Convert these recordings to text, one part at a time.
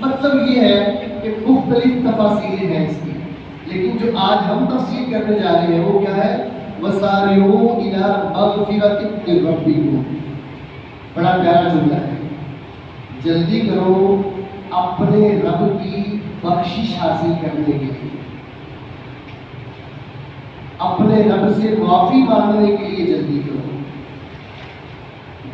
مطلب یہ ہے کہ مختلف تفاصیلیں ہیں اس کی، لیکن جو آج ہم تفصیل کرنے جا رہے ہیں وہ کیا ہے؟ وَسَارِعُوا إِلَىٰ مَغْفِرَةٍ مِّن رَّبِّكُمْ. بڑا پیارا جملہ ہے. جلدی کرو اپنے رب کی بخشش حاصل کرنے کے لیے، اپنے رب سے معافی مانگنے کے لیے جلدی کرو.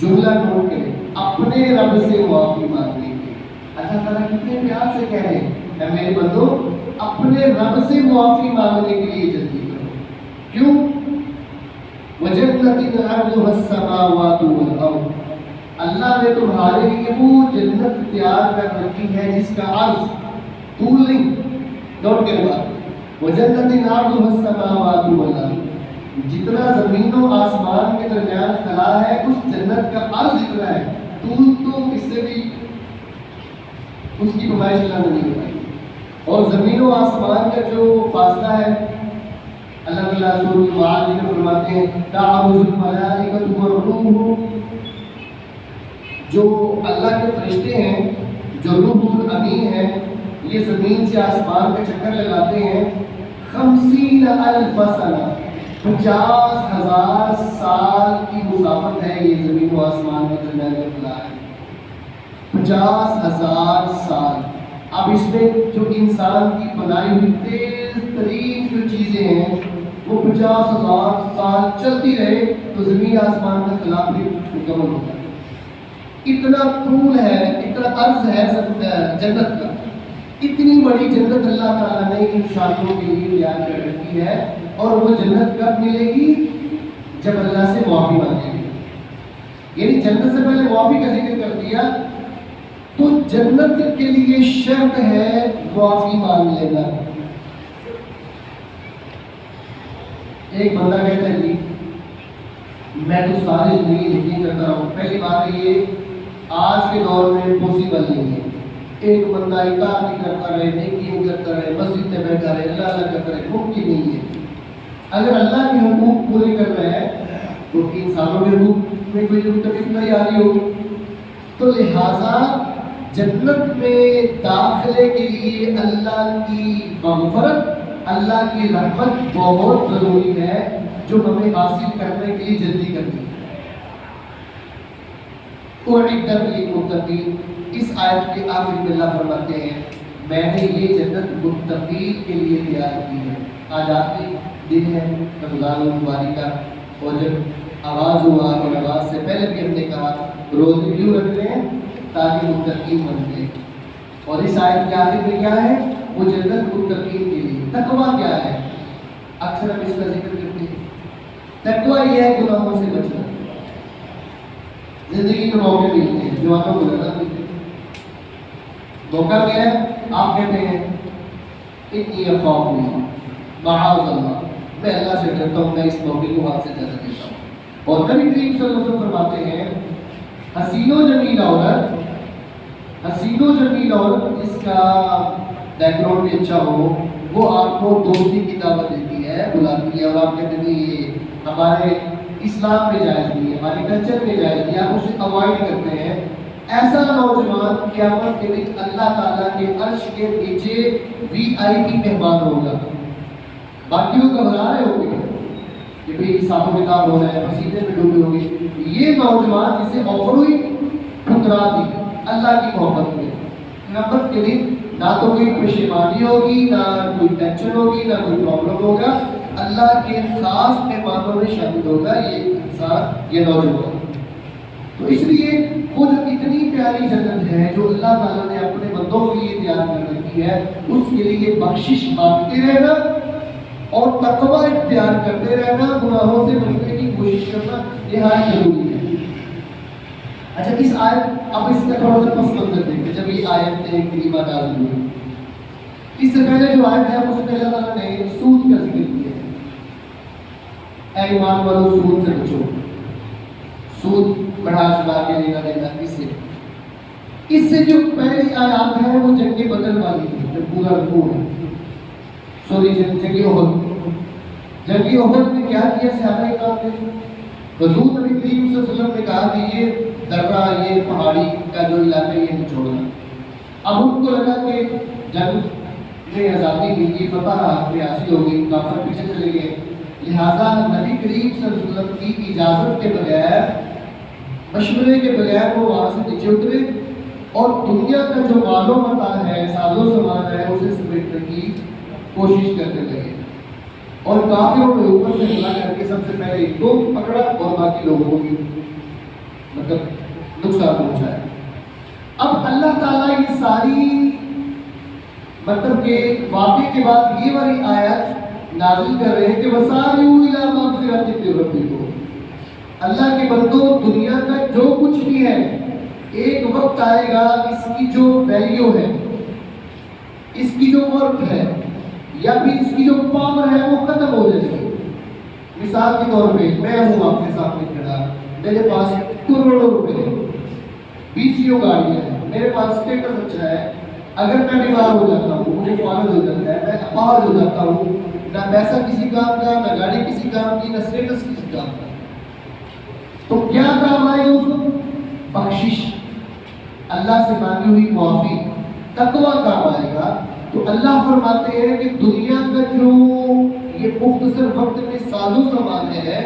جملہ نوٹ کریں، اپنے رب سے معافی مانگنے کے لیے. اللہ تعالیٰ کتنے پیار سے کہہ رہے ہیں، اے میرے بندو اپنے رب سے معافی مانگنے کے لیے جلدی کرو. کیوں؟ وَجَنَّةٍ عَرْضُهَا السَّمَاوَاتُ وَالْأَرْضُ. اللہ نے تمہارے لیے وہ جنت تیار کر رکھی ہے جس کا عرض طول نہیں. نوٹ کریں بات، وَجَنَّةٍ عَرْضُهَا السَّمَاوَاتُ وَالْأَرْضُ. جتنا زمین و آسمان کے درمیان خلا ہے اس جنت کا عرض اتنا ہے. طول تو اس سے بھی اس کی پیمائش اللہ نے نہیں بتائی. اور زمین و آسمان کا جو فاصلہ ہے اللہ تعالیٰ سورۃ المعارج میں فرماتے ہیں تعرج الملائکۃ والروح. جو اللہ کے فرشتے ہیں جو روح الامین ہیں یہ زمین سے آسمان کا چکر لگاتے ہیں 50,000 سنہ. 50,000 سال کی مسافت ہے یہ زمین و آسمان کے درمیان کا فضا ہے. 50,000 سال. اب اس میں جو انسان کی بنائی ہوئی تیز ترین جو چیزیں ہیں وہ 50,000 سال چلتی رہے تو زمین آسمان کا خلا بھی مکمل ہوتا ہے. اتنا طول ہے، اتنا عرض ہے جنت کا. اتنی بڑی جنت اللہ تعالیٰ نے انسانوں کے لیے تیار کر رکھی ہے. اور وہ جنت کب ملے گی؟ جب اللہ سے معافی مانگے گی. یعنی جنت سے پہلے معافی کا ذکر کر دیا تو جنت کے لیے شرط ہے معافی مانگ لینا. ایک بندہ کہتا ہے جی میں تو ساری زندگی یقین کرتا رہا ہوں. پہلی بات یہ آج کے دور میں پاسبل نہیں ہے. ایک بندہ اطاعت نہیں کرتا رہے، نیکی نہیں کرتا رہے، مسجد میں بیٹھا رہے، اللہ اللہ کرتا رہے، ممکن نہیں ہے. اگر اللہ کے حقوق پورے کر رہے ہیں تو انسانوں کے حقوق میں کوئی تکلیف نہیں آ رہی ہوگی. تو لہٰذا جنت میں داخلے کے لیے اللہ کی مغفرت، اللہ کی رحمت بہت ضروری ہے جو ہمیں حاصل کرنے کے لیے جلدی کرتی ہے. اعدت للمتقین. اس آیت کے آخر میں اللہ فرماتے ہیں میں نے یہ جنت متقین کے لیے تیار کی ہے. آج آخری دن ہے رمضان المبارک کا اور جب آغاز ہوا اور آغاز سے پہلے بھی ہم نے کہا روزے کیوں رکھتے ہیں؟ تاکہ متقین بن جائیں. اور اس آیت کے آخر میں کیا ہے؟ وہ جنت متقین کے لیے. تقویٰ کیا ہے؟ اکثر ہم اس کا ذکر کرتے ہیں. تقویٰ یہ ہے گناہوں سے بچنا. زندگی میں موقع ملتے ہیں، جوانوں کو زیادہ ملتے ہیں. موقع کیا ہے؟ آپ کہتے ہیں اتنی افواہ نہیں، معاذ اللہ میں اللہ سے ڈرتا ہوں، میں اس موقع کو ہاتھ سے زیادہ دیتا ہوں. اور نبی کریم صلی اللہ علیہ وسلم فرماتے ہیں حسین و جمیل عورت، حسین و جمیل عورت جس کا بیک گراؤنڈ بھی اچھا ہو وہ آپ کو دوستی کی دعوت دیتی ہے، بلاتی ہے، اور آپ کہتے ہیں یہ ہمارے اسلام میں جائز نہیں ہے، ہمارے کلچر میں جائز نہیں ہے، آپ اسے اوائڈ کرتے ہیں. ایسا نوجوان قیامت کے دن اللہ تعالیٰ کے عرش کے نیچے VIP مہمان ہوگا. باقی لوگ گھبرا رہے ہوں گے کہ بھئی حساب و کتاب ہو رہا ہے، مسیحے میں ڈوبے ہوں گے. یہ نوجوان جسے آفر ہوئی ٹھکرا دی اللہ کی محبت میں، قیامت کے دن نہ تو کوئی پشیمانی ہوگی، نہ کوئی ٹینشن ہوگی، نہ کوئی پرابلم ہوگا. اللہ کے خاص مہمانوں میں شامل ہوگا یہ انسان، یہ نوجوان. تو اس لیے وہ جو اتنی پیاری جنت ہے جو اللہ تعالیٰ نے اپنے بندوں کے لیے تیار کر رکھی ہے اس کے لیے بخشش مانگتے رہنا اور تقویٰ اختیار کرتے رہنا، گناہوں سے بچنے کی کوشش کرنا نہایت ضروری ہے. اچھا اس آیت اب اس کا تھوڑا سا پس منظر دیکھیں. جب یہ آیت کریمہ نازل ہوئی اس سے پہلے جو آیت ہے اس میں اللہ تعالیٰ نے سود کا ذکر کیا ہے. اے ایمان والو سود سے بچو. سود بڑھا چڑھا کے لینا دینا اس سے جو پہلی آیات ہے وہ جنگ بدر والی ہے جو پورا رکوع ہے. سوری جنگ احد میں کیا کیا صحابہ کرام نے؟ حضور نبی کریم صلی اللہ علیہ وسلم نے کہا کہ یہ درہ، یہ پہاڑی کا جو علاقہ یہ نہیں چھوڑنا. اب ان کو لگا کہ جنگ میں آزادی ملی، فتح حاصل ہو گئی، کافر پیچھے چلے گئے، لہٰذا نبی کریم صلی اللہ علیہ وسلم کی اجازت کے بغیر، مشورے کے بغیر وہ وہاں سے نیچے اترے اور دنیا کا جو مال و متاع ہے، ساز و سامان ہے، اسے سمیٹنے کی کوشش کرنے لگے اور کافروں نے اوپر سے حملہ کر کے سب سے پہلے ان کو پکڑا اور باقی لوگوں کی مطلب نقصان پہنچایا۔ اب اللہ تعالیٰ یہ ساری مطلب کہ واقعے کے بعد یہ والی آیت نازل کر رہے ہیں کہ وَسَارِعُوا إِلَىٰ مَغْفِرَةٍ مِّن رَّبِّكُمْ، اللہ کے بندوں دنیا کا جو کچھ بھی ہے ایک وقت آئے گا اس کی جو ویلیو ہے، اس کی جو ورتھ ہے یا پھر اس کی جو پاور ہے وہ ختم ہو جائے گی۔ مثال کے طور پہ میں ہوں آپ کے سامنے کھڑا، میرے پاس کروڑوں روپے، 20 گاڑیاں ہیں، میرے پاس اسٹیٹس اچھا ہے، اگر میں بیمار ہو جاتا ہوں، مجھے فالج ہو جاتا ہے، میں اپاہج ہو جاتا ہوں، نہ پیسہ کسی کام کا، نہ گاڑی کسی کام کی، نہ اسٹیٹس کسی کام کا، تو کیا کام آئے گا اس وقت؟ بخشش، اللہ سے مانگی ہوئی معافی، تقویٰ کام آئے گا۔ تو اللہ فرماتے ہیں کہ دنیا کا جو یہ مختصر وقت میں ساز و سامان ہے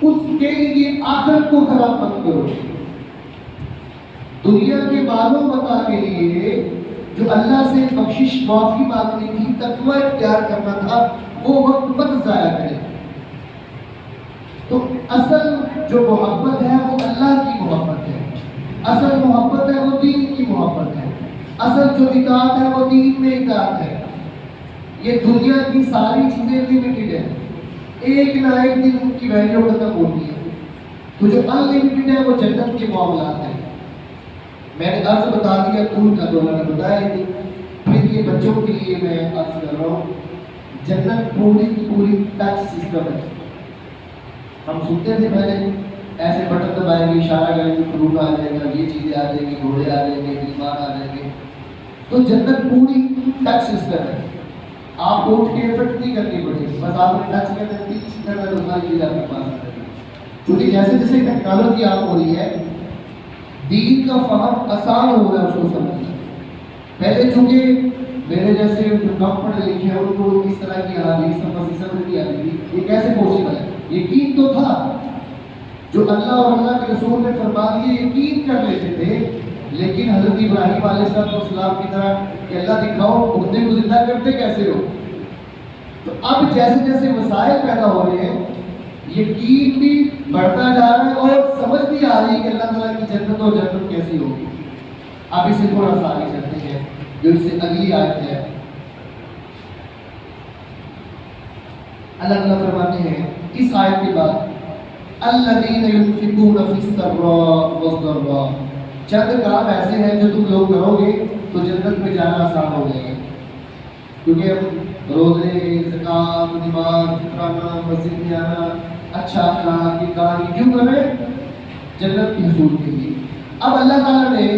اس کے لیے آخرت کو خراب مت کرو۔ دنیا کے مال و متاع کے لیے جو اللہ سے بخشش معافی مانگنی تھی، تقویٰ اختیار کرنا تھا، وہ وقت مت ضائع کرے۔ تو اصل جو محبت ہے وہ اللہ کی محبت ہے، اصل محبت ہے وہ دین کی محبت ہے، اصل جو اطاعت ہے وہ دین میں اطاعت ہے۔ یہ دنیا کی ساری چیزیں لمیٹڈ ہیں، ایک نہ ایک دن ان کی ویلیو ختم ہوتی ہے، تو جو ان لمیٹڈ ہے وہ جنت کے معاملات ہیں۔ میں نے عرض بتا دیا، طول کا دورہ نے بتایا نہیں، پھر یہ بچوں کے لیے میں عرض کر رہا ہوں، جنت پوری کی پوری ٹچ سسٹم ہے۔ ہم سنتے تھے پہلے ایسے بٹن دبائیں گے، اشارہ کریں گے، فروٹ آ جائے گا، یہ چیزیں آ جائیں گی، گھوڑے آ جائیں گے، بیمار آ جائیں گے۔ تو جنت پوری ٹچ سسٹم ہے، آپ کو اٹھ کے افیکٹ نہیں کرنی پڑے گی، بس آپ نے ٹچ کرنا ہے، 30 سیکنڈ میں دوسری چیز آپ کے پاس آ جائے گی۔ کیونکہ جیسے جیسے ٹیکنالوجی آپ ہو رہی ہے، دین کا فہم آسان ہو رہا ہے اس کو سمجھنا۔ پہلے چونکہ میرے جیسے جو کم پڑھے لکھے ہیں ان کو اس طرح کی حدیث سمجھ نہیں آتی تھی، یہ کیسے پاسبل ہے؟ یقین تو تھا، جو اللہ اور اللہ کے رسول نے فرما دیے یقین کر لیتے تھے، لیکن حضرت ابراہیم علیہ السلام کی طرح کہ اللہ دکھاؤ مردے کو زندہ کرتے کیسے ہو۔ تو اب جیسے جیسے مسائل پیدا ہو رہے ہیں، یقین بھی بڑھتا جا رہا ہے اور سمجھ بھی آ رہی ہے کہ اللہ تعالیٰ کی جنت اور جنت کیسی ہوگی۔ اب اسے تھوڑا سا آگے چلتے ہیں، جو اس سے اگلی آیت ہے۔ اللہ تعالیٰ فرماتے ہیں اس آیت کے بعد الذین ينفقون فی السراء والضراء، چند کام ایسے ہیں جو تم لوگ کرو گے تو جنت میں جانا آسان ہو جائے گا، کیونکہ ہم روزے، زکات، نماز، فطرانہ، مسجد میں آنا، اچھا اخلاق، نیکانی کیوں کر رہے ہیں؟ جنت کے حصول کے لیے۔ اب اللہ تعالیٰ نے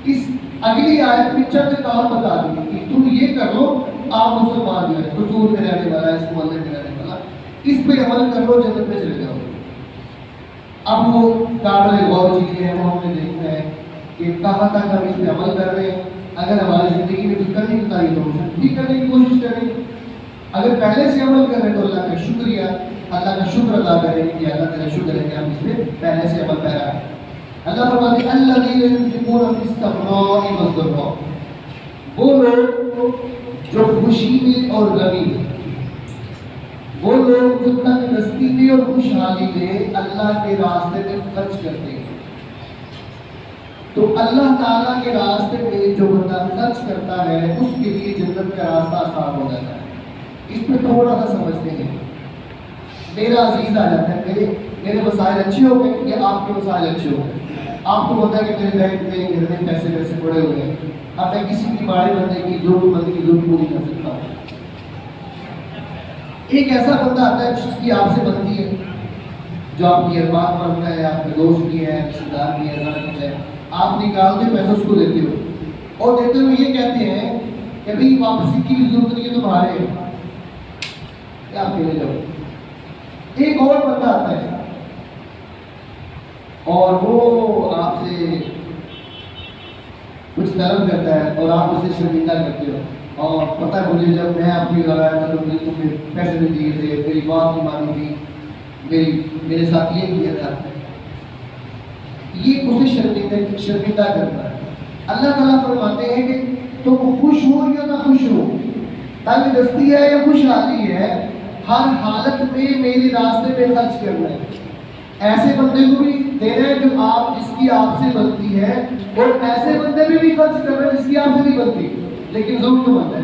اس اگلی آیت میں چند کام بتا دیے کہ تم یہ کر لو، آپ مسلمان جو ہے حضور میں رہنے والا، اس محلے میں رہنے والا، اس پہ عمل کر لو، جنت میں چلے جاؤ۔ اب وہ قابل غور چیزیں ہیں، وہ ہم نے دیکھنا ہے کہ کہاں تک ہم اس پہ عمل کر رہے ہیں۔ اگر ہماری زندگی میں کچھ کرنے کی تاریخ ہو بھی کرنے کی کوشش کریں، اگر پہلے سے عمل کر رہے ہیں تو اللہ کا شکریہ، اللہ کا شکر ادا کریں کہ اللہ تیرا شکر ہے کہ ہم اس پہ پہلے سے عمل پیرا ہے۔ اللہ فرماتے ہیں الذین ينفقون فی السراء والضراء، وہ لوگ جو خوشی میں اور غمی میں، وہ لوگ جو تندرستی میں اور خوشحالی میں اللہ کے راستے میں خرچ کرتے ہیں۔ تو اللہ تعالیٰ کے راستے میں جو بندہ خرچ کرتا ہے اس کے لیے جنت کا راستہ آسان ہو جاتا ہے۔ اس پہ تھوڑا سا سمجھتے ہیں۔ میرا عزیز آ جاتا ہے، میرے وسائل اچھے ہو گئے یا آپ کے وسائل اچھے ہو گئے۔ آپ کو پتا ہے کہ میرے بینک میں گھر میں پیسے پڑے ہوئے ہیں، اب میں کسی بھی بڑے بندے کی ضرورت مند کی ضرورت پوری کر سکتا ہوں۔ ایک ایسا بندہ آتا ہے جس کی آپ سے بنتی ہے، جو آپ کی ارباب بنتا ہے، آپ کے دوست بھی ہے، رشتے دار بھی ہے، کچھ ہے، آپ نکالتے پیسے اس کو دیتے ہو اور دیتے ہوئے یہ کہتے ہیں کہ بھائی واپسی کی بھی ضرورت نہیں ہے تمہارے، کیا آپ لے جاؤ۔ ایک اور بندہ آتا ہے اور وہ آپ سے کچھ طلب کرتا ہے اور آپ اسے شرمندہ کرتے ہو، اور پتہ ہے مجھے جب میں آپ کے گھر آیا تھا تو مجھے پیسے نہیں دیے تھے، میری بات نہیں مانی تھی، میرے ساتھ یہ کیا تھا، یہ اسے شرمندہ کرتا ہے۔ اللہ تعالیٰ فرماتے ہیں کہ تم خوش ہو یا نہ خوش ہو، تنگ دستی ہے یا خوشحالی ہے، ہر حالت میں میرے راستے میں خرچ کرنا ہے۔ ایسے بندے کو بھی دینا ہے جو جس کی آپ سے بنتی ہے، اور ایسے بندے میں بھی خرچ کرنا ہے جس کی آپ سے نہیں بنتی، لیکن ضرورت مند ہے،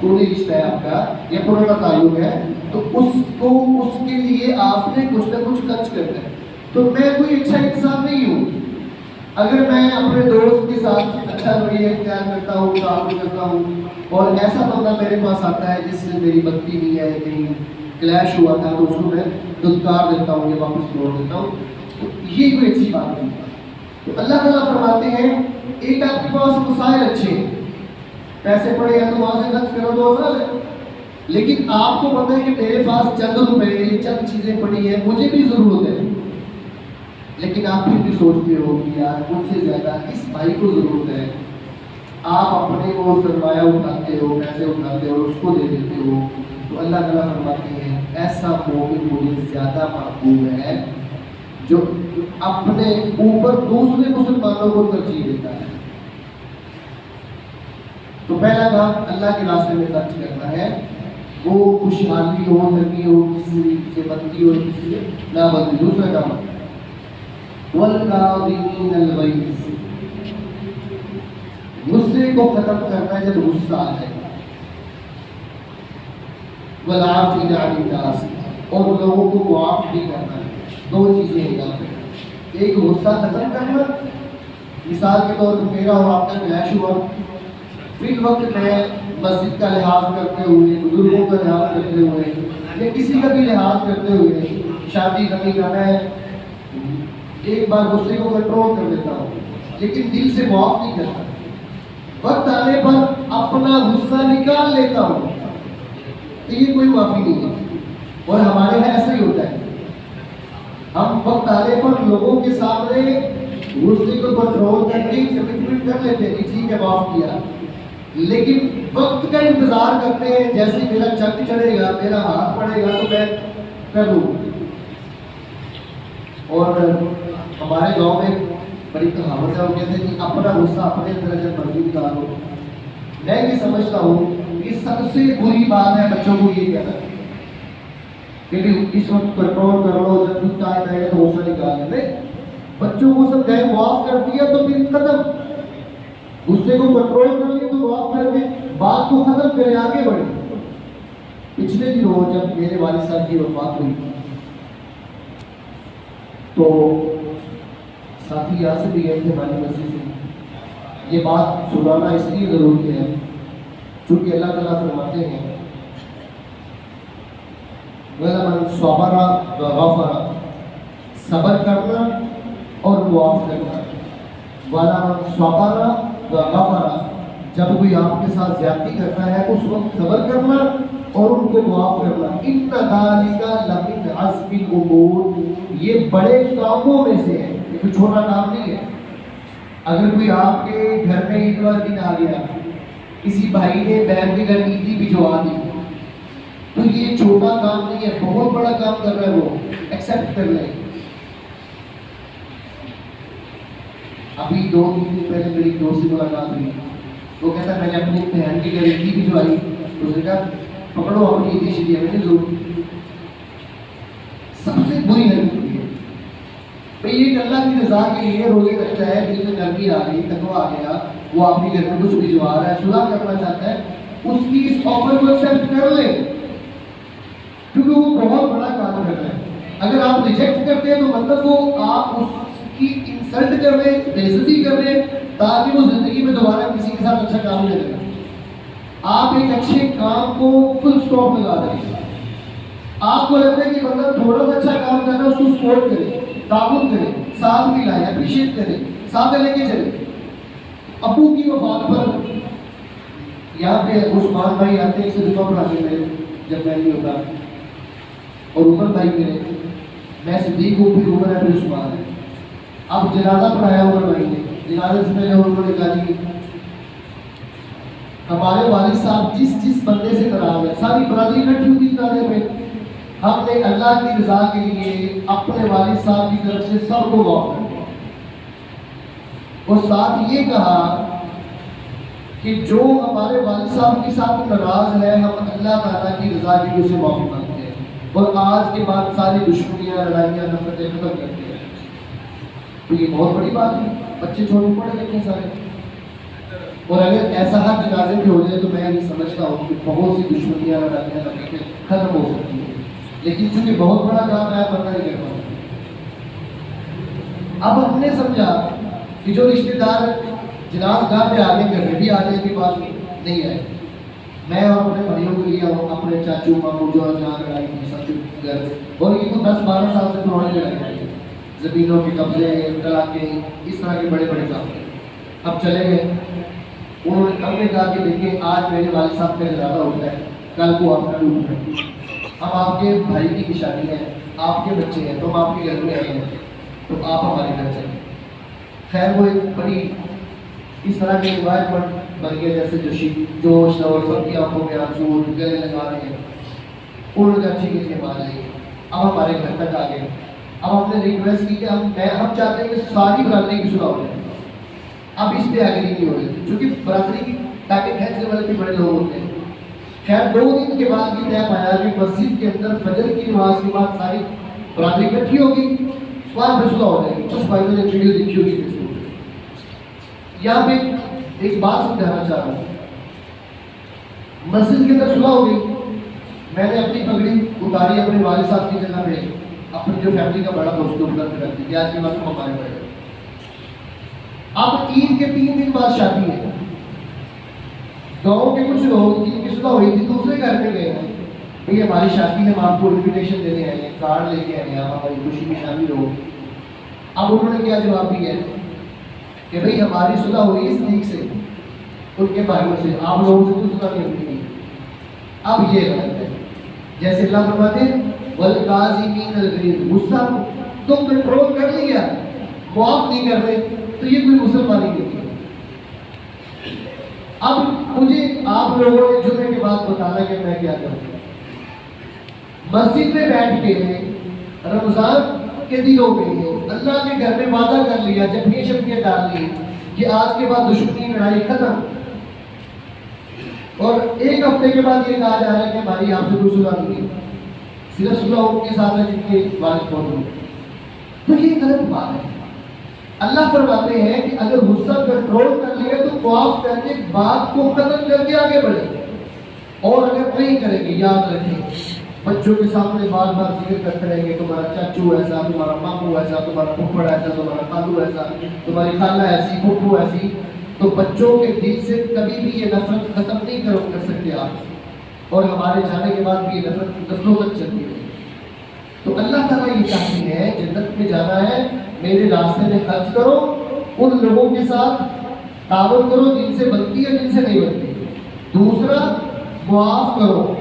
پوری رشتہ ہے آپ کا یا پرانا تعلق ہے، تو اس کے لیے آپ نے کچھ نہ کچھ خرچ کرنا ہے۔ تو میں کوئی اچھا انسان نہیں ہوں اگر میں اپنے دوست کے ساتھ اچھا رویہ اختیار کرتا ہوں، تعامل کرتا ہوں، اور ایسا بندہ میرے پاس آتا ہے جس سے میری بنتی نہیں ہے، کہیں کلیش ہوا تھا، تو اس کو میں دھتکار دیتا ہوں یا واپس توڑ دیتا ہوں، تو یہ کوئی اچھی بات نہیں۔ تو اللہ تعالیٰ فرماتے ہیں ایک آپ کے پاس مسائل اچھے ہیں، پیسے پڑے ہیں تو وہاں سے خرچ کرو تو افضل ہے، لیکن آپ کو پتہ ہے کہ میرے پاس چند روپے چند چیزیں پڑی ہیں، مجھے بھی ضرورت ہے، لیکن آپ پھر بھی سوچتے ہو کہ یار مجھ سے زیادہ اس بھائی کو ضرورت ہے، آپ اپنے کو سرمایہ اٹھاتے ہو، پیسے اٹھاتے ہو، اس کو دے دیتے ہو۔ تو اللہ تعالیٰ فرماتے ہیں ایسا مومن مجھے زیادہ محبوب ہے جو اپنے اوپر دوسرے مسلمانوں کو ترجیح دیتا ہے۔ تو پہلا کام اللہ کے راستے میں خرچ کرنا ہے، وہ خوشحالی ہو، نرمی ہو، کسی سے بنتی ہو، کسی سے نہ بنتی۔ دوسرا کام وَالْكَاظِمِينَ الْغَيْظَ، غصے کو ختم کرنا ہے جب غصہ آ جائے، وَالْعَافِينَ عَنِ النَّاسِ، اور لوگوں کو معاف بھی کرنا ہے۔ دو چیزیں ہیں یہاں پہ، ایک غصہ ختم کرنا، مثال کے طور پر میرا اور آپ کا کلیش ہوا، فی الوقت میں مسجد کا لحاظ کرتے ہوئے، بزرگوں کا لحاظ کرتے ہوئے، یا کسی کا بھی لحاظ کرتے ہوئے شادی کرنی کا میں ایک بار غصے کو کنٹرول کر لیتا ہوں، لیکن دل سے معاف نہیں کرتا، وقت آنے پر اپنا غصہ نکال لیتا ہوں، تو یہ کوئی معافی نہیں ہے۔ اور ہمارے یہاں ایسا ہی ہوتا ہے، ہم وقت آنے پر لوگوں کے سامنے غصے کو کنٹرول کر کے کمٹمنٹ کر لیتے ہیں کہ ٹھیک ہے معاف کیا، لیکن وقت کا انتظار کرتے ہیں، جیسے میرا چک چڑھے گا، میرا ہاتھ پڑے گا تو میں کر لوں۔ اور ہمارے گاؤں میں بڑی کہاوت ہے، وہ کہتے ہیں کہ اپنا غصہ اپنے اندر جب مرضی نکالو۔ میں یہ سمجھتا ہوں کہ سب سے بری بات ہے بچوں کو یہ کہنا کہ اس وقت کنٹرول کر لو، جب کچھ ٹائم آئے گا تو غصہ نکال لیں۔ بچوں کو سب گئے معاف کر دیا تو پھر ختم، غصے کو کنٹرول کر لیا تو معاف کر کے بات کو ختم کرے، آگے بڑھے۔ پچھلے دنوں جب میرے والد صاحب کی وفات ہوئی تو ساتھی یہاں سے بھی گئے تھے ہماری مسجد سے، یہ بات سنانا اس لیے ضروری ہے چونکہ اللہ تعالیٰ فرماتے ہیں وَلَمَنْ صَبَرَ وَغَفَرَ، صبر کرنا اور معاف کرنا، وَلَمَنْ صَبَرَ وَغَفَرَ، جب کوئی آپ کے ساتھ زیادتی کرتا ہے اس وقت صبر کرنا اور ان کو معاف کرنا، إِنَّ ذَلِكَ لَمِنْ عَزْمِ الْأُمُورِ، یہ بڑے کاموں میں سے ہے، یہ کوئی چھوٹا کام نہیں ہے۔ اگر کوئی آپ کے گھر میں عید کا دن آ گیا، کسی بھائی نے بہن کے گھر عیدی بھجوا دی، تو یہ چھوٹا کام نہیں ہے، بہت بڑا کام کر رہا ہے، وہ ایکسیپٹ کر لیں۔ ابھی 2-3 دن پہلے میری دوست سے ملاقات ہوئی، وہ کہتا ہے میں نے اپنی بہن کے گھر عیدی بھجوائی، تو اس نے کہا پکڑو اپنی عیدی شدی ہے، میں نے ضرور سب سے بری حرکت ہوئی ہے۔ بھئی ایک اللہ کی رضا کے لیے روزے رکھتا ہے، دل میں نرمی آ گئی، تقویٰ آ گیا، وہ آپ کے گھر میں کچھ بھجوا رہا ہے، صلح کرنا چاہتا ہے، اس کی اس آفر کو ایکسیپٹ کر لیں، کیونکہ وہ بہت بڑا کام کر رہا ہے۔ اگر آپ ریجیکٹ کرتے ہیں تو مطلب وہ آپ اس کی انسلٹ کر رہے ہیں، بے عزتی کر رہے ہیں، تاکہ وہ زندگی میں دوبارہ کسی کے ساتھ اچھا کام نہیں کرے۔ آپ ایک اچھے کام کو فل سٹاپ لگا دیں۔ آپ کو لگتا ہے کہ بندہ تھوڑا سا اچھا کام کر رہا ہے، اس کو سپورٹ کرے، تعاون کرے، ساتھ ملائے، اپریشیٹ کرے، ساتھ لے کے چلے۔ ابو کی وفات پر یہاں پہ عثمان بھائی آتے ہیں، اسے دفعہ پڑھانے میں جب میں نہیں ہوتا، اور عمر بھائی میں صدیق ہوں، پھر عمر ہے، پھر عثمان ہے۔ اب جنازہ پڑھایا عمر بھائی نے، جنازے سے پہلے انہوں نے کہا جی ہمارے والد صاحب جس بندے سے ناراض ہے، ساری برادری اکٹھی ہوئی جنازے پہ، ہم نے اللہ کی رضا کے لیے اپنے والد صاحب کی طرف سے سب کو معاف کر دیا، اور ساتھ یہ کہا کہ جو ہمارے والد صاحب کے ساتھ ناراض ہے ہم اللہ تعالیٰ کی رضا کے لیے اسے معافی مانگتے ہیں، اور آج کے بعد ساری دشمنیاں لڑائیاں نفرتیں ختم کرتے ہیں۔ تو یہ بہت بڑی بات ہے، بچے چھوٹے پڑے لکھے سارے، اور اگر ایسا ہر جنازے پہ ہو جائے تو میں نہیں سمجھتا ہوں کہ بہت سی دشمنیاں لڑائیاں نفرتیں ختم ہو سکتی ہیں، لیکن چونکہ بہت بڑا کام ہے بندہ نہیں کر پاتا۔ اب ہم نے سمجھا کہ جو رشتے دار جناز گاہ پہ آگے کر رہے بھی آنے کی بات نہیں آئے، میں اور اپنے بھائیوں کے لیے اپنے چاچو ماموں جو جہاں لڑائی تھی سب گھر، اور یہ تو 10-12 سال سے پرانے لڑائی تھی، زمینوں کے قبضے طلاقیں اس طرح کے بڑے بڑے کام تھے۔ اب چلے گئے، انہوں نے ہم نے کہا کہ دیکھیں آج میرے والد صاحب کا ارادہ ہوتا ہے، کل کو آپ کا ڈوب ہے، اب آپ کے بھائی کی نشانی ہے، آپ کے بچے ہیں، تو ہم آپ کے گھر میں آئے ہیں، تو آپ ہمارے گھر چلیں۔ خیر وہ ایک بڑی اس طرح کی روایت بن گیا جیسے جوش اور سب کی آنکھوں میں آنسو گلے لگا رہے ہیں، انہوں نے اچھی کی مان لی، اب ہمارے گھر تک آ گئے۔ اب ہم نے ریکویسٹ کی کہ ہم چاہتے ہیں کہ ساری برادری کی صلح ہو جائے، اب اس پہ آگے نہیں ہو رہی کیونکہ برادری کی تاکہ کھینچنے والے بھی بڑے لوگ ہوتے ہیں۔ خیر 2 دن کے بعد یہ طے پایا کہ مسجد کے اندر فجر کی نماز کے بعد ساری برادری اکٹھی ہوگی، وہاں پہ صلح ہو جائے گی۔ کچھ بھائیوں نے ویڈیو دیکھی ہوگی فیس بک پہ۔ یہاں پہ ایک بات سمجھانا چاہ رہا ہوں، مسجد کے اندر صلح ہو گئی، میں نے اپنی پگڑی اتاری اپنے والد صاحب کی جگہ پہ، اپنی جو فیملی کا بڑا دوست پہ رکھ دی، آج کے بعد ہم ہمارے بڑے۔ اب عید کے 3 دن بعد شادی ہے، گاؤں کے کچھ لوگ جن کی صلح ہوئی تھی دوسرے گھر میں گئے ہیں، بھئی ہماری شادی ہے، ہم آپ کو انویٹیشن دینے آئے ہیں، کارڈ لے کے آئے ہیں، آپ ہماری خوشی میں شامل ہو۔ اب انہوں نے کیا جواب دیا ہے کہ بھئی ہماری صلح ہوئی اس لیگ سے، ان کے بھائیوں سے، آپ لوگوں سے تو صلح نہیں ہوئی۔ اب یہ غلط ہے، جیسے اللہ فرماتے ہیں وَالْقَاظِمِينَ الْغَيْظَ، غصہ تم کنٹرول کر لیا، معاف نہیں کر رہے، تو یہ کوئی مسلمانی نہیں ہے۔ اب مجھے آپ لوگوں نے جمعے کے بعد بتانا کہ میں کیا کروں۔ مسجد میں بیٹھ کے رمضان کے دنوں میں اللہ کے گھر میں وعدہ کر لیا، جب یہ شبیہ ڈال لی کہ آج کے بعد دشمنی لڑائی ختم، اور 1 ہفتے کے بعد یہ کہا جا رہا ہے کہ ہماری آپ سے کوئی صلح نہیں ہے، صرف صلح ان کے ساتھ ہے جن کے والد فوت ہوئے، تو یہ غلط بات ہے۔ اللہ فرماتے ہیں کہ اگر غصہ کنٹرول کر لیا تو معاف کر کے بات کو ختم کر کے آگے بڑھے، اور اگر نہیں کریں گے یاد رکھیں بچوں کے سامنے بار بار ذکر کرتے رہیں گے تمہارا چاچو ایسا، تمہارا ماموں ایسا، تمہارا پھپھڑ ایسا، تمہارا خالو ایسا، تمہاری خالہ ایسی، پھپھو ایسی، تو بچوں کے دل سے کبھی بھی یہ نفرت ختم نہیں کر سکتے آپ، اور ہمارے جانے کے بعد بھی یہ نفرت نسلوں تک چلتی ہے۔ تو اللہ تعالیٰ یہ چاہتی ہے جنت میں جانا ہے، میرے راستے میں خرچ کرو، ان لوگوں کے ساتھ تعاون کرو جن سے بنتی ہے جن سے نہیں بنتی، دوسرا معاف کرو،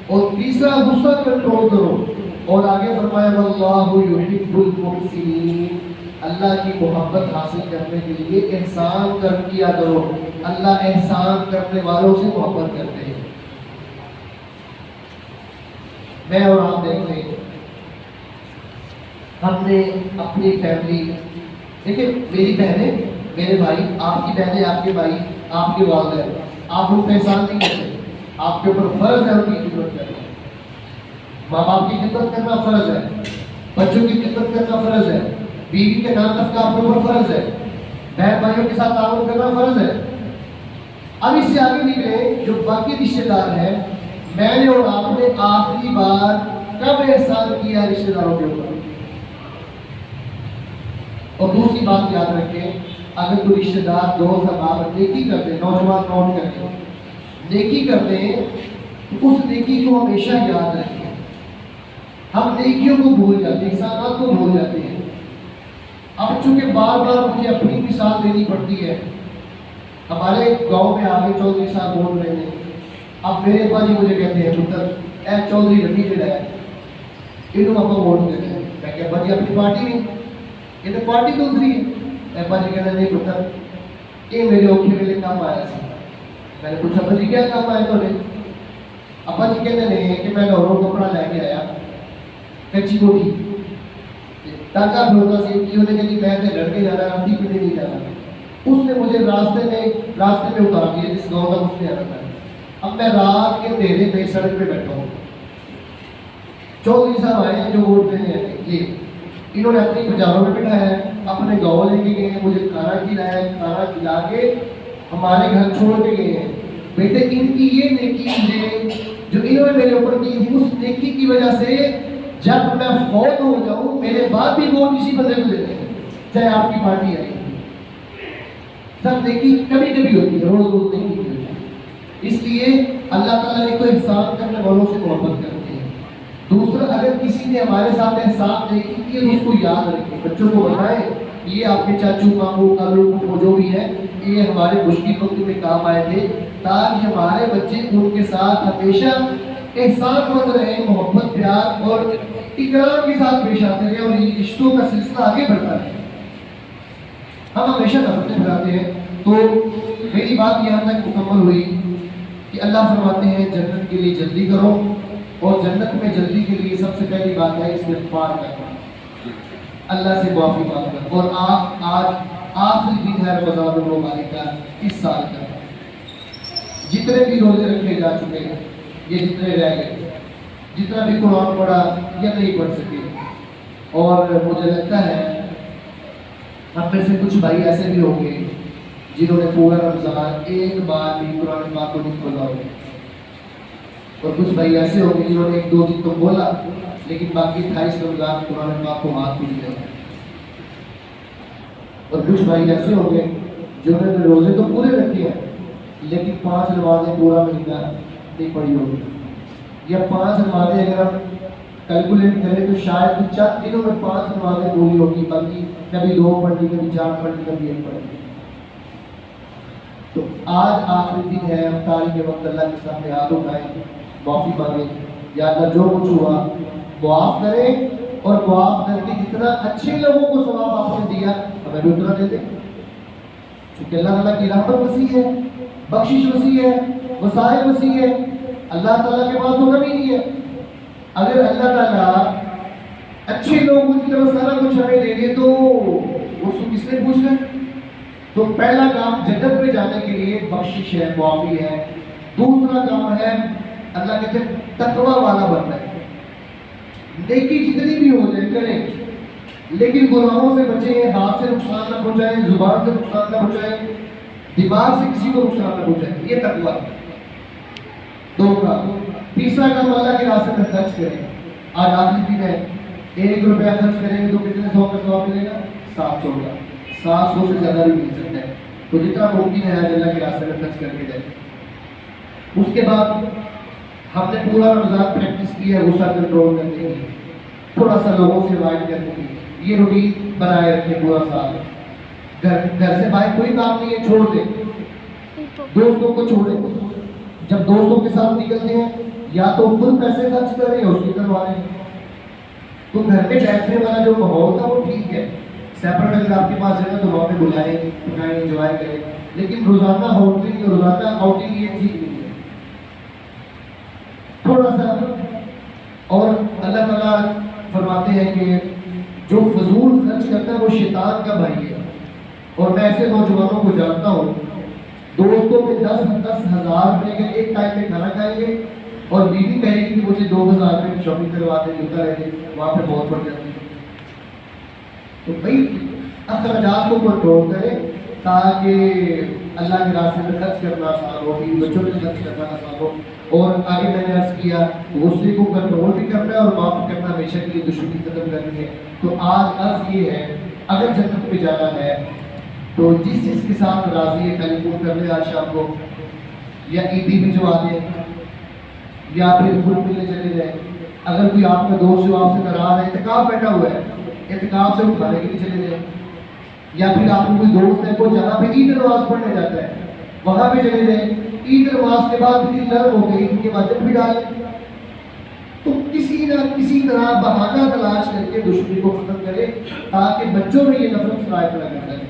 اور تیسرا غصہ کنٹرول کرو، اور آگے فرمایا واللہ یحب المحسنین، اللہ کی محبت حاصل کرنے کے لیے احسان کیا کرو، اللہ احسان کرنے والوں سے محبت کرتے ہیں۔ میں اور آپ دیکھ لیں، ہم نے اپنی فیملی، دیکھیں میری بہنیں، میرے بھائی، آپ کی بہنیں، آپ کے بھائی، آپ کے والدین، آپ ان پہ احسان نہیں کرتے، آپ کے اوپر فرض ہے ان کی خدمت کرنا، ماں باپ کی خدمت کرنا فرض ہے، بچوں کی خدمت کرنا فرض ہے، بیوی کے نام نفقہ آپ کے اوپر فرض ہے، بہن بھائیوں کے ساتھ تعاون کرنا فرض ہے۔ اب اس سے آگے نکلے جو باقی رشتے دار ہیں، میں نے اور آپ نے آخری بار کب احسان کیا رشتے داروں کے اوپر؟ اور دوسری بات یاد رکھیں، اگر کوئی رشتے دار دوست احباب نیکی کرتے ہیں، نوجوان نوٹ کرتے ہیں، نیکی کرتے ہیں تو اس نیکی کو ہمیشہ یاد رکھیں۔ ہم نیکیوں کو بھول جاتے ہیں، احسانات کو بھول جاتے ہیں۔ اب چونکہ بار بار مجھے اپنی مثال دینی پڑتی ہے، ہمارے گاؤں میں آگے چودھری صاحب بول رہے ہیں، اب میرے ابا جی مجھے کہتے ہیں پتر اے چودھری رفیق ہے انہوں آپ ووٹ دیتے ہیں، میں کہ ابا جی اپنی پارٹی نہیں، یہ تو پارٹی دوسری ہے، ابا جی کہتے نہیں پتر یہ میرے اوکھے ویلے کام آیا سی. میں نے پوچھا ابا جی کیا کام آیا تھوڑے؟ ابا جی کہتے ہیں کہ میں گھروں کپڑا لے کے آیا کچی کوٹھی ٹانکا کھلوتا سی کہ انہیں کہا میں تے لڑکے جانا راتھی پہ نہیں جانا. اس نے مجھے راستے میں اتار دیا جس گاؤں تک اس نے آنا تھا. اب میں رات کے اندھیرے میں سڑک پہ بیٹھا ہوں. چودھری صاحب آئے ہیں جو ووٹ دینے آئے ہیں یہ انہوں نے اپنی بازاروں میں بٹھایا ہے اپنے گاؤں لے کے گئے ہیں مجھے کھانا کھلایا ہے کھانا کھلا کے ہمارے گھر چھوڑ کے گئے ہیں. بیٹے ان کی یہ نیکی ہے جو انہوں نے میرے اوپر کی تھی اس نیکی کی وجہ سے جب میں فوت ہو جاؤں میرے بعد بھی وہ کسی بندے کو دیتے ہیں چاہے آپ کی پارٹی آئی. سب نیکی کبھی کبھی ہوتی ہے روز روز نہیں ہوتی ہے. اس لیے اللہ تعالیٰ نے کوئی احسان کرنے والوں سے محبت کرتے ہیں. دوسرا اگر کسی نے ہمارے ساتھ احسان نہیں کیا تو اس کو یاد رکھیں بچوں کو بتائیں یہ آپ کے چاچو ماموں کالو پھوپھو جو بھی ہے یہ ہمارے مشکل وقت میں کام آئے تھے تاکہ ہمارے بچے ان کے ساتھ ہمیشہ احسان مند رہیں محبت پیار اور اکرام کے ساتھ پیش آتے رہیں اور یہ رشتوں کا سلسلہ آگے بڑھتا رہے. ہم ہمیشہ نفرتیں پھیلاتے ہیں. تو میری بات یہاں تک مکمل ہوئی کہ اللہ فرماتے ہیں جنت کے لیے جلدی کرو اور جنت میں جلدی کے لیے سب سے پہلی بات ہے استغفار کرنا اللہ سے معافی مانگنا. اور آپ آج آخری دن ہے رمضان المبارک کا اس سال کا جتنے بھی روزے رکھے جا چکے ہیں یہ جتنے رہ گئے جتنا بھی قرآن پڑھا یا نہیں پڑھ سکے اور مجھے لگتا ہے ہم میں سے کچھ بھائی ایسے بھی ہوں گے جنہوں نے پورا رمضان ایک بار بھی قرآن پاک کو نہیں کھولا ہوگا اور کچھ بھائی ایسے ہوں گے جنہوں نے ایک دو دن تو بولا لیکن باقی 28 رمضان قرآن پاک کو ہاتھ بھی دیا اور کچھ بھائی ایسے ہوں گے جنہوں نے روزے تو پورے رکھے ہیں لیکن 5 نمازیں پورا مہینہ نہیں پڑھی ہوگی یا 5 نمازیں اگر ہم کیلکولیٹ کریں تو شاید 4 دنوں میں 5 نمازیں پوری ہوگی باقی کبھی 2 پڑھ لی کبھی 4 پڑھ لی کبھی 1 پڑھ لی. تو آج آخری دن ہے افطاری کے وقت اللہ کے سامنے ہاتھ اٹھائیں معافی مانگیں یا اللہ جو کچھ ہوا معاف کریں اور معاف کر کے جتنا اچھے لوگوں کو ثواب آپ نے دیا ہمیں بھی اتنا دے دیں کیونکہ اللہ تعالیٰ کی رحمت وسیع ہے بخشش وسیع ہے وسائل وسیع ہے. اللہ تعالیٰ کے پاس تو کمی نہیں ہے. اگر اللہ تعالیٰ اچھے لوگوں کی طرف سارا کچھ ہمیں دے دے تو اس کو کس نے پوچھنا ہے. تو پہلا کام جنت میں جانے کے لیے بخشش ہے معافی ہے. دوسرا کام ہے اللہ کہتے ہیں تقویٰ والا بننا ہے. نیکی جتنی بھی ہو جائے کریں لیکن گناہوں سے بچیں ہاتھ سے نقصان نہ پہنچائیں زبان سے نقصان نہ پہنچائیں دماغ سے کسی کو نقصان نہ پہنچائیں. یہ تقویٰ ہے. دو کام. تیسرا کام اللہ کے راستے میں خرچ کریں. آج آخری دن ہے 1 روپیہ خرچ کریں گے تو کتنے 100 کا ثواب ملے گا 700 کا 700 سے زیادہ بھی مل سکتا ہے. تو جتنا ممکن ہے آج اللہ کے راستے میں خرچ کر کے جائیں. اس کے بعد ہم نے پورا رمضان پریکٹس کیا ہے غصہ کنٹرول کرنے کی تھوڑا سا لوگوں سے اوائڈ کرنے کی. یہ روٹین بنائے رکھیں پورا سال. گھر سے باہر کوئی کام نہیں ہے چھوڑ دیں. دوستوں کو چھوڑیں. جب دوستوں کے ساتھ نکلتے ہیں یا تو خود پیسے خرچ کر رہے ہیں اس کی کروا رہے ہیں. تو گھر میں بیٹھنے والا جو ماحول تھا وہ ٹھیک ہے. سیپریٹ اگر آپ کے پاس جگہ تو وہاں پہ بلائیں پکائیں انجوائے کریں لیکن روزانہ آؤٹنگ یہ ٹھیک نہیں ہے. تھوڑا سا. اور اللہ تعالیٰ فرماتے ہیں کہ جو فضول خرچ کرتا ہے وہ شیطان کا بھائی ہے. اور میں ایسے نوجوانوں کو جانتا ہوں دوستوں پہ 10,000 روپے کے ایک ٹائم میں کھانا کھائیں گے اور بیوی کہے گی کہ مجھے 2,000 روپے کی شاپنگ کرواتے ملتا رہے وہاں پہ بہت پڑ جاتی ہے. تو بھائی اخراجات کو کنٹرول کریں تاکہ اللہ کے راستے میں خرچ کرنا آسان ہو بچوں پہ خرچ کرنا آسان ہو. اور آگے میں نے عرض کیا غصے کو کنٹرول بھی کرنا ہے اور معاف کرنا ہمیشہ کے لیے دشمنی ختم کرنی ہے. تو آج عرض یہ ہے اگر جنت پہ جانا ہے تو جس چیز کے ساتھ راضی ہے ٹیلی فون کر لیں آج شام کو یا عیدی بھجوا دیں یا پھر خود ملنے چلے جائیں. اگر کوئی آپ کا دوست جو آپ سے ناراض ہے اعتکاف بیٹھا ہوا ہے اعتکاف سے اٹھانے کے لیے چلے جائیں. یا پھر آپ کو کوئی دوست ہے وہ جہاں پہ عید نماز پڑھنے جاتا ہے وہاں پہ چلے جائیں. عید نماز کے بعد پھر نرم ہو گئی ان کے بعد بھی ڈالیں. تو کسی نہ کسی طرح بہانہ تلاش کر کے دشمنی کو ختم کرے تاکہ بچوں میں یہ نفرت سرائے پیدا کر جائے.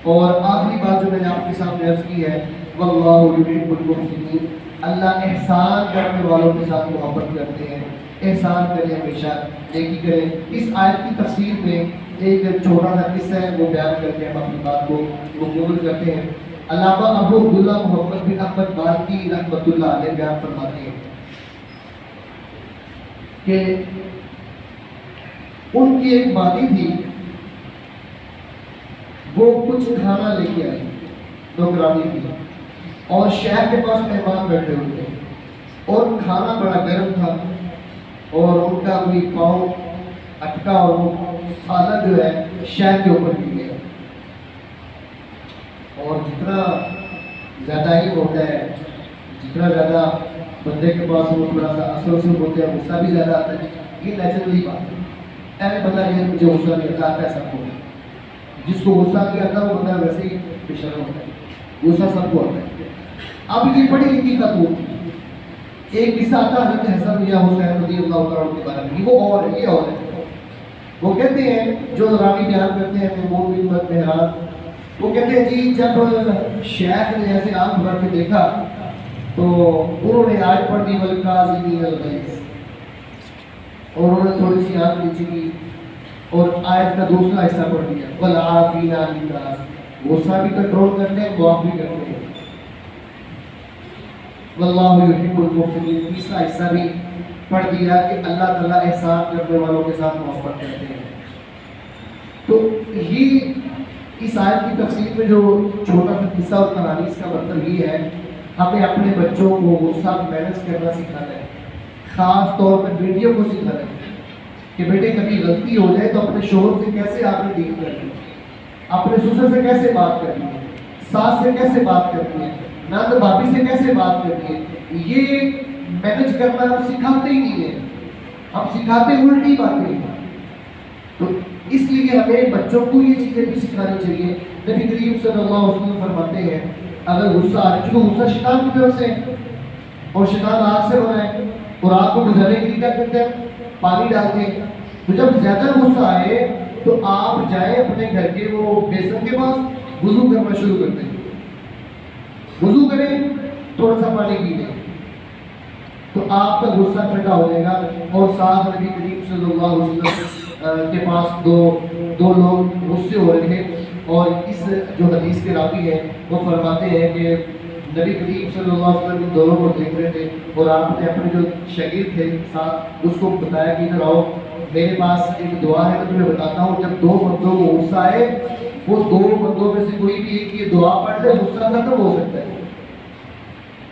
اور آخری بات جو میں نے آپ کے سامنے عرض کی ہے، واللہ یحب المحسنین، اللہ احسان کرنے والوں کے ساتھ محبت کرتے ہیں۔ احسان کریں، ہمیشہ نیکی کریں۔ اس آیت کی تفسیر میں ایک چھوٹا سا قصہ ہے، وہ بیان کرتے ہیں، ہم اپنی بات کو مکمل کرتے ہیں۔ علامہ ابو عبداللہ محمد بن احمد مالکی رحمۃ اللہ علیہ بیان فرماتے ہیں کہ ان کی ایک وادی تھی، وہ کچھ کھانا لے کے آئی، نوکرانی تھی، اور شہر کے پاس مہمان بیٹھے ہوئے تھے، اور کھانا بڑا گرم تھا، اور ان کا کوئی پاؤں اٹکا، اور وہ کھانا جو ہے شہر کے اوپر گر گیا۔ اور جتنا زیادہ ہی ہوتا ہے، جتنا زیادہ بندے کے پاس وہ تھوڑا سا اثر وصل ہوتے ہیں، غصہ بھی زیادہ آتا ہے، یہ نیچرلی بات ہے۔ ایسے بندہ یہ مجھے غصہ نہیں آتا، آتا ہے سب کو، جس کو غصہ نہیں آتا وہ بندہ ویسے ہی بے شرم ہوتا ہے، غصہ سب کو آتا ہے۔ اب یہ پڑھی لکھی خاتون تھی، ایک قصہ آتا ہے حضرت حسن یا حسین رضی اللہ تعالیٰ عنہ کے بارے میں، وہ اور ہے، یہ اور ہے۔ وہ کہتے ہیں، جو راوی بیان کرتے ہیں محمود بن مہران، وہ کہتے ہیں جی جب شیخ نے ایسے آنکھ بھر کے دیکھا تو انہوں نے آیت پڑھ دی والکاظمین الغیظ، اور انہوں نے تھوڑی سی آنکھ نیچے کی اور آیت کا دوسرا حصہ پڑھ دیا والعافین عن الناس، غصہ بھی کنٹرول کرتے ہیں، معاف بھی کرتے ہیں، واللہ یحب المحسنین، تیسرا حصہ بھی پڑھ دیا کہ اللہ تعالیٰ احسان کرنے والوں کے ساتھ محبت کرتے ہیں۔ تو یہ اس آیت کی تفسیر میں جو چھوٹا سا قصہ اور کہانی، اس کا مطلب یہ ہے ہمیں اپنے بچوں کو غصہ مینج کرنا سکھانا ہے، خاص طور پر بیٹیوں کو سکھانا ہے کہ بیٹے کبھی غلطی ہو جائے تو اپنے شوہر سے کیسے آپ نے ڈیل کرنی ہے، اپنے سسر سے کیسے بات کرنی ہے، ساس سے کیسے بات کرنی ہے، نند بھابھی سے کیسے بات کرنی ہے، یہ مینج کرنا ہم سکھاتے ہی نہیں ہیں، ہم سکھاتے الٹی باتیں ہیں۔ تو اس لیے ہمیں بچوں کو یہ چیزیں بھی سکھانی چاہیے۔ نبی کریم صلی اللہ علیہ وسلم فرماتے ہیں اگر غصہ آ رہا ہے، چونکہ غصہ شیطان کی طرف سے ہے، اور شیطان آگ سے بنا ہے، اور آگ کو بجھانے کے لیے کیا کرتے ہیں، پانی ڈالتے ہیں۔ تو جب زیادہ غصہ آئے تو آپ جائیں اپنے گھر کے وہ بیسن کے پاس، وضو کرنا شروع کرتے ہیں، وضو کریں، تھوڑا سا پانی پی لیں، تو آپ کا غصہ ٹھنڈا ہو جائے گا۔ اور ساتھ نبی کریم صلی اللہ علیہ وسلم کے پاس دو لوگ غصے ہو رہے تھے، اور اس جو حدیث کے راوی ہیں وہ فرماتے ہیں کہ نبی کریم صلی اللہ علیہ وسلم ان دونوں کو دیکھ رہے تھے، اور آپ نے اپنے جو شاگرد تھے ساتھ اس کو بتایا کہ ادھر آؤ، میرے پاس ایک دعا ہے، میں تمہیں بتاتا ہوں، جب دو بندوں کو غصہ آئے، وہ دو بندوں میں سے کوئی بھی ایک یہ دعا پڑھ لے، غصہ ختم ہو سکتا ہے۔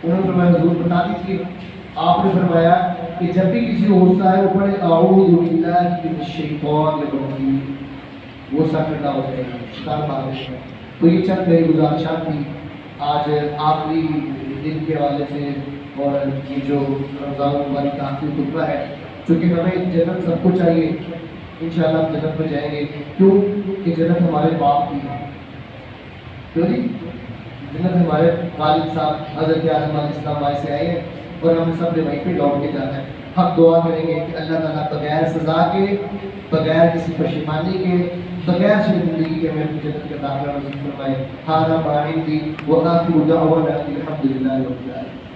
انہوں نے فرمایا حضور بتا دیجیے۔ آپ نے فرمایا کہ جب بھی کسی کو غصہ آئے وہ پڑھے اعوذ باللہ من الشیطان الرجیم، غصہ ٹھنڈا ہو جائے گا، شیطان بھاگ جائے گا۔ تو یہ چند میری گزارشات تھی آج آخری دن کے حوالے سے، اور یہ جو رمضان المبارک کا آخری خطبہ ہے، چونکہ ہمیں جنت سب کو چاہیے، انشاءاللہ ہم جنت میں جائیں گے، کیوں کہ جنت ہمارے باپ کی ہے، کیوں جی؟ جنت ہمارے والد صاحب حضرت آدم علیہ السلام وہاں سے آئے ہیں، اور ہم سب نے وہیں پہ لوٹ کے جانا ہے۔ ہم دعا کریں گے کہ اللہ تعالیٰ بغیر سزا کے، بغیر کسی پشیمانی کے، بغیر شرک زندگی کے ہمیں جنت کا داخلہ نصیب فرمائے۔ ہذا ما عندي وآخر دعوانا الحمد لله رب العالمين۔